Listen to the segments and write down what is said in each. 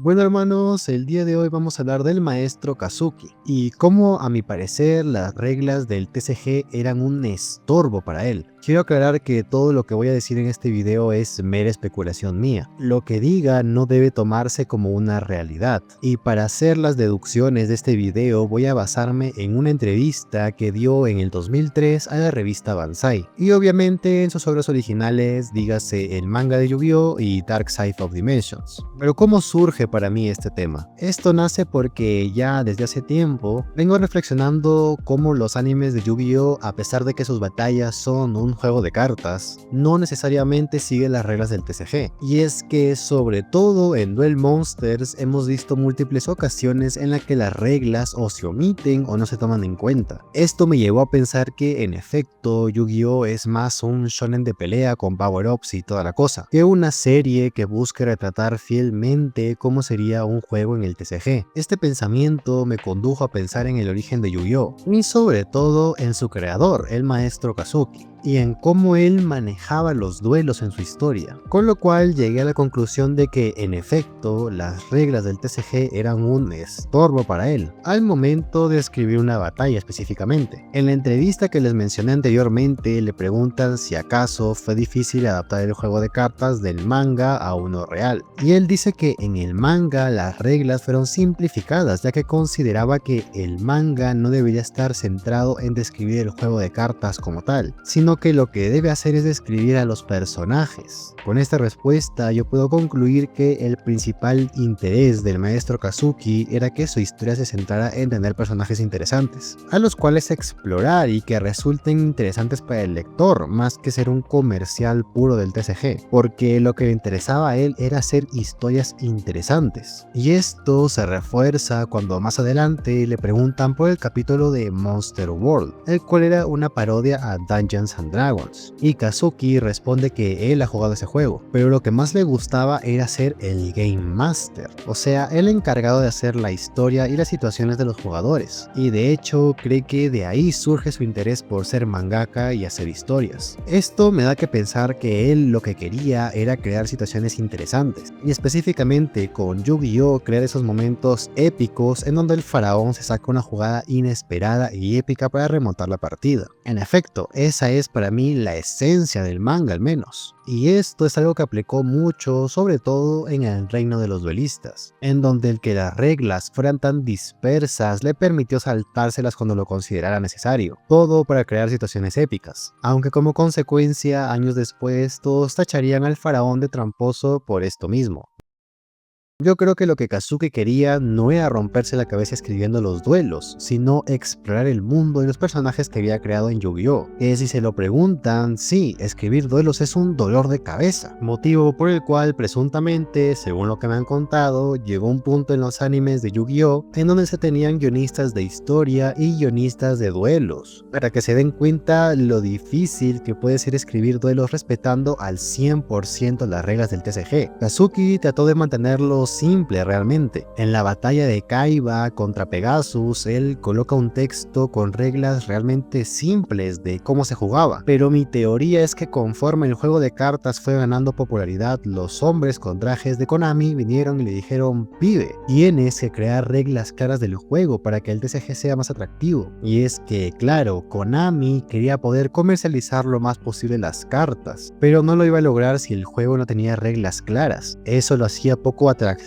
Bueno hermanos, el día de hoy vamos a hablar del maestro Kazuki y cómo a mi parecer las reglas del TCG eran un estorbo para él. Quiero aclarar que todo lo que voy a decir en este video es mera especulación mía. Lo que diga no debe tomarse como una realidad. Y para hacer las deducciones de este video voy a basarme en una entrevista que dio en el 2003 a la revista Banzai. Y obviamente en sus obras originales, dígase el manga de Yu-Gi-Oh! Y Dark Side of Dimensions. Pero ¿cómo surge para mí este tema? Esto nace porque ya desde hace tiempo vengo reflexionando cómo los animes de Yu-Gi-Oh! A pesar de que sus batallas son un juego de cartas, no necesariamente sigue las reglas del TCG. Y es que sobre todo en Duel Monsters hemos visto múltiples ocasiones en las que las reglas o se omiten o no se toman en cuenta. Esto me llevó a pensar que en efecto Yu-Gi-Oh! Es más un shonen de pelea con power-ups y toda la cosa, que una serie que busque retratar fielmente cómo sería un juego en el TCG. Este pensamiento me condujo a pensar en el origen de Yu-Gi-Oh! Y sobre todo en su creador, el maestro Kazuki, y en cómo él manejaba los duelos en su historia, con lo cual llegué a la conclusión de que en efecto las reglas del TCG eran un estorbo para él, al momento de escribir una batalla específicamente. En la entrevista que les mencioné anteriormente le preguntan si acaso fue difícil adaptar el juego de cartas del manga a uno real, y él dice que en el manga las reglas fueron simplificadas, ya que consideraba que el manga no debería estar centrado en describir el juego de cartas como tal, sino que lo que debe hacer es describir a los personajes. Con esta respuesta yo puedo concluir que el principal interés del maestro Kazuki era que su historia se centrara en tener personajes interesantes, a los cuales explorar y que resulten interesantes para el lector, más que ser un comercial puro del TCG, porque lo que le interesaba a él era hacer historias interesantes. Y esto se refuerza cuando más adelante le preguntan por el capítulo de Monster World, el cual era una parodia a Dungeons and Dragons, y Kazuki responde que él ha jugado ese juego, pero lo que más le gustaba era ser el Game Master, o sea, el encargado de hacer la historia y las situaciones de los jugadores, y de hecho cree que de ahí surge su interés por ser mangaka y hacer historias. Esto me da que pensar que él lo que quería era crear situaciones interesantes, y específicamente con Yu-Gi-Oh! Crear esos momentos épicos en donde el faraón se saca una jugada inesperada y épica para remontar la partida. En efecto, esa es para mí la esencia del manga al menos. Y esto es algo que aplicó mucho, sobre todo en el reino de los duelistas, en donde el que las reglas fueran tan dispersas le permitió saltárselas cuando lo considerara necesario, todo para crear situaciones épicas, aunque como consecuencia años después todos tacharían al faraón de tramposo por esto mismo. Yo creo que lo que Kazuki quería no era romperse la cabeza escribiendo los duelos, sino explorar el mundo y los personajes que había creado en Yu-Gi-Oh! Que si se lo preguntan, sí, escribir duelos es un dolor de cabeza, motivo por el cual presuntamente, según lo que me han contado, llegó un punto en los animes de Yu-Gi-Oh! En donde se tenían guionistas de historia y guionistas de duelos, para que se den cuenta lo difícil que puede ser escribir duelos respetando al 100% las reglas del TCG. Kazuki trató de mantenerlos simple realmente. En la batalla de Kaiba contra Pegasus, él coloca un texto con reglas realmente simples de cómo se jugaba, pero mi teoría es que conforme el juego de cartas fue ganando popularidad, los hombres con trajes de Konami vinieron y le dijeron: pibe, tienes que crear reglas claras del juego para que el TCG sea más atractivo. Y es que, claro, Konami quería poder comercializar lo más posible las cartas, pero no lo iba a lograr si el juego no tenía reglas claras. Eso lo hacía poco atractivo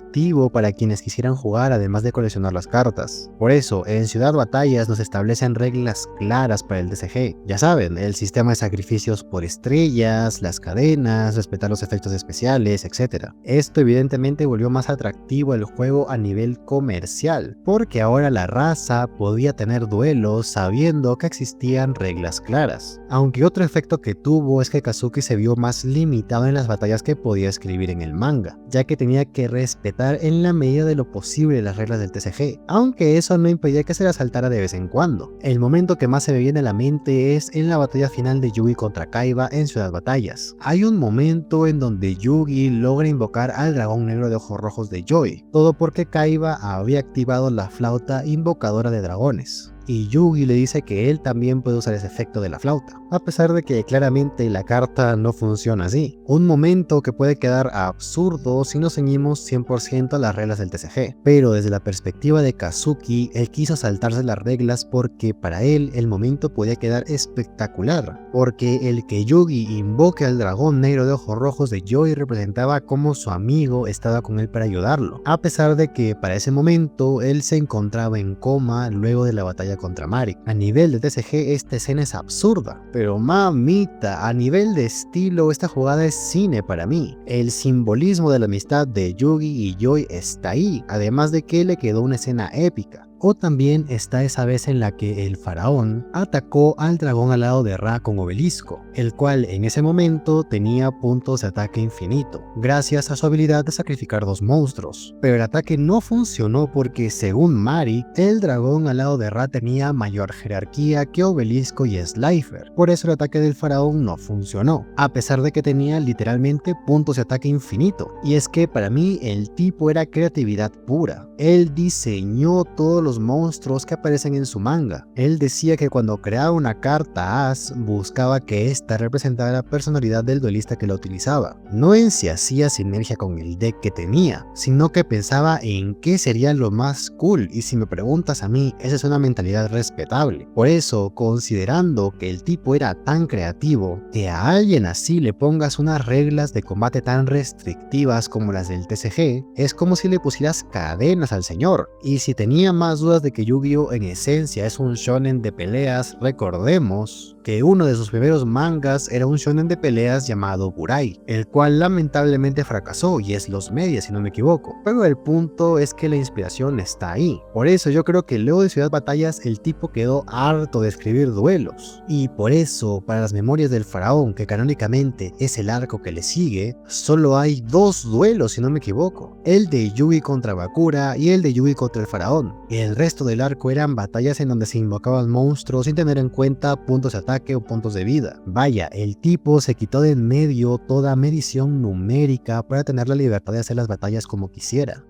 para quienes quisieran jugar además de coleccionar las cartas. Por eso, en Ciudad Batallas nos establecen reglas claras para el TCG. Ya saben, el sistema de sacrificios por estrellas, las cadenas, respetar los efectos especiales, etc. Esto evidentemente volvió más atractivo el juego a nivel comercial, porque ahora la raza podía tener duelos sabiendo que existían reglas claras. Aunque otro efecto que tuvo es que Kazuki se vio más limitado en las batallas que podía escribir en el manga, ya que tenía que respetar en la medida de lo posible las reglas del TCG, aunque eso no impedía que se las saltara de vez en cuando. El momento que más se me viene a la mente es en la batalla final de Yugi contra Kaiba en Ciudad Batallas. Hay un momento en donde Yugi logra invocar al dragón negro de ojos rojos de Joy, todo porque Kaiba había activado la flauta invocadora de dragones. y Yugi le dice que él también puede usar ese efecto de la flauta, a pesar de que claramente la carta no funciona así. Un momento que puede quedar absurdo si nos ceñimos 100% a las reglas del TCG, pero desde la perspectiva de Kazuki, él quiso saltarse las reglas porque para él el momento podía quedar espectacular, porque el que Yugi invoque al dragón negro de ojos rojos de Joy representaba como su amigo estaba con él para ayudarlo, a pesar de que para ese momento él se encontraba en coma luego de la batalla contra Marik. A nivel de TCG esta escena es absurda, pero mamita, a nivel de estilo esta jugada es cine para mí. El simbolismo de la amistad de Yugi y Joy está ahí, además de que le quedó una escena épica. O también está esa vez en la que el faraón atacó al dragón alado de Ra con obelisco, el cual en ese momento tenía puntos de ataque infinito, gracias a su habilidad de sacrificar 2 monstruos. Pero el ataque no funcionó porque según Mari, el dragón alado de Ra tenía mayor jerarquía que obelisco y Slifer, por eso el ataque del faraón no funcionó, a pesar de que tenía literalmente puntos de ataque infinito. Y es que para mí el tipo era creatividad pura, él diseñó todos los monstruos que aparecen en su manga. Él decía que cuando creaba una carta As, buscaba que esta representara la personalidad del duelista que la utilizaba, no en si hacía sinergia con el deck que tenía, sino que pensaba en qué sería lo más cool, y si me preguntas a mí, esa es una mentalidad respetable. Por eso, considerando que el tipo era tan creativo, que a alguien así le pongas unas reglas de combate tan restrictivas como las del TCG, es como si le pusieras cadenas al señor. Y si tenía más dudas de que Yu-Gi-Oh en esencia es un shonen de peleas, recordemos que uno de sus primeros mangas era un shonen de peleas llamado Burai, el cual lamentablemente fracasó y es los media si no me equivoco, pero el punto es que la inspiración está ahí. Por eso yo creo que luego de Ciudad Batallas el tipo quedó harto de escribir duelos, y por eso para las memorias del faraón, que canónicamente es el arco que le sigue, solo hay 2 duelos si no me equivoco, el de Yugi contra Bakura y el de Yugi contra el faraón. El resto del arco eran batallas en donde se invocaban monstruos sin tener en cuenta puntos de ataque o puntos de vida. Vaya, el tipo se quitó de en medio toda medición numérica para tener la libertad de hacer las batallas como quisiera.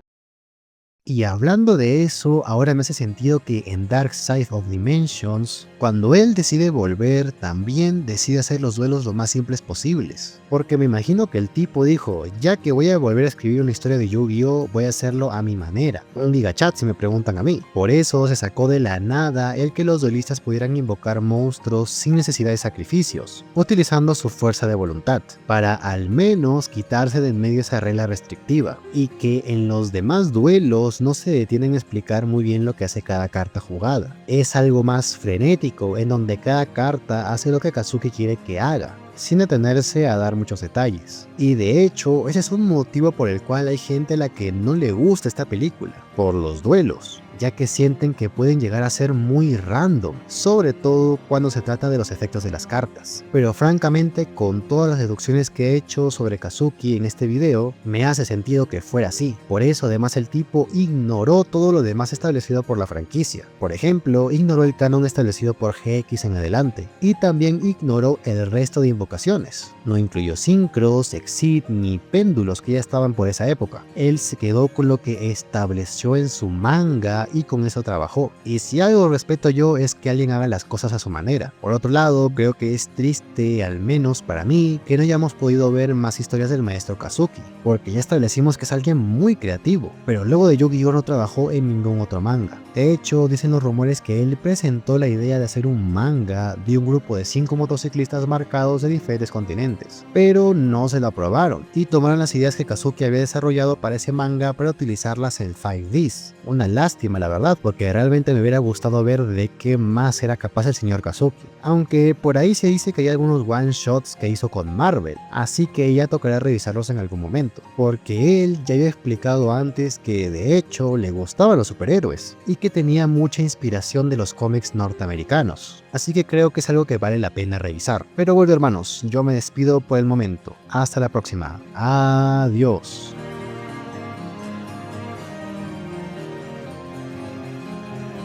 Y hablando de eso, ahora me hace sentido que en Dark Side of Dimensions, cuando él decide volver, también decide hacer los duelos lo más simples posibles. Porque me imagino que el tipo dijo, ya que voy a volver a escribir una historia de Yu-Gi-Oh, voy a hacerlo a mi manera. Un gigachat si me preguntan a mí. Por eso se sacó de la nada el que los duelistas pudieran invocar monstruos sin necesidad de sacrificios, utilizando su fuerza de voluntad, para al menos quitarse de en medio esa regla restrictiva, y que en los demás duelos no se detienen a explicar muy bien lo que hace cada carta jugada. Es algo más frenético, en donde cada carta hace lo que Kazuki quiere que haga, sin detenerse a dar muchos detalles. Y de hecho, ese es un motivo por el cual hay gente a la que no le gusta esta película, por los duelos, ya que sienten que pueden llegar a ser muy random, sobre todo cuando se trata de los efectos de las cartas. Pero francamente, con todas las deducciones que he hecho sobre Kazuki en este video, me hace sentido que fuera así. Por eso además el tipo ignoró todo lo demás establecido por la franquicia. Por ejemplo, ignoró el canon establecido por GX en adelante, y también ignoró el resto de invocaciones. No incluyó sincros, exit ni péndulos que ya estaban por esa época. Él se quedó con lo que estableció en su manga y con eso trabajó. Y si algo respeto yo es que alguien haga las cosas a su manera. Por otro lado, creo que es triste, al menos para mí, que no hayamos podido ver más historias del maestro Kazuki, porque ya establecimos que es alguien muy creativo, pero luego de Yu-Gi-Oh no trabajó en ningún otro manga. De hecho, dicen los rumores que él presentó la idea de hacer un manga de un grupo de 5 motociclistas marcados de diferentes continentes, pero no se lo aprobaron y tomaron las ideas que Kazuki había desarrollado para ese manga para utilizarlas en 5Ds. Una lástima la verdad, porque realmente me hubiera gustado ver de qué más era capaz el señor Kazuki, aunque por ahí se dice que hay algunos one shots que hizo con Marvel, así que ya tocará revisarlos en algún momento, porque él ya había explicado antes que de hecho le gustaban los superhéroes y que tenía mucha inspiración de los cómics norteamericanos, así que creo que es algo que vale la pena revisar. Pero bueno hermanos, yo me despido por el momento, hasta la próxima, adiós.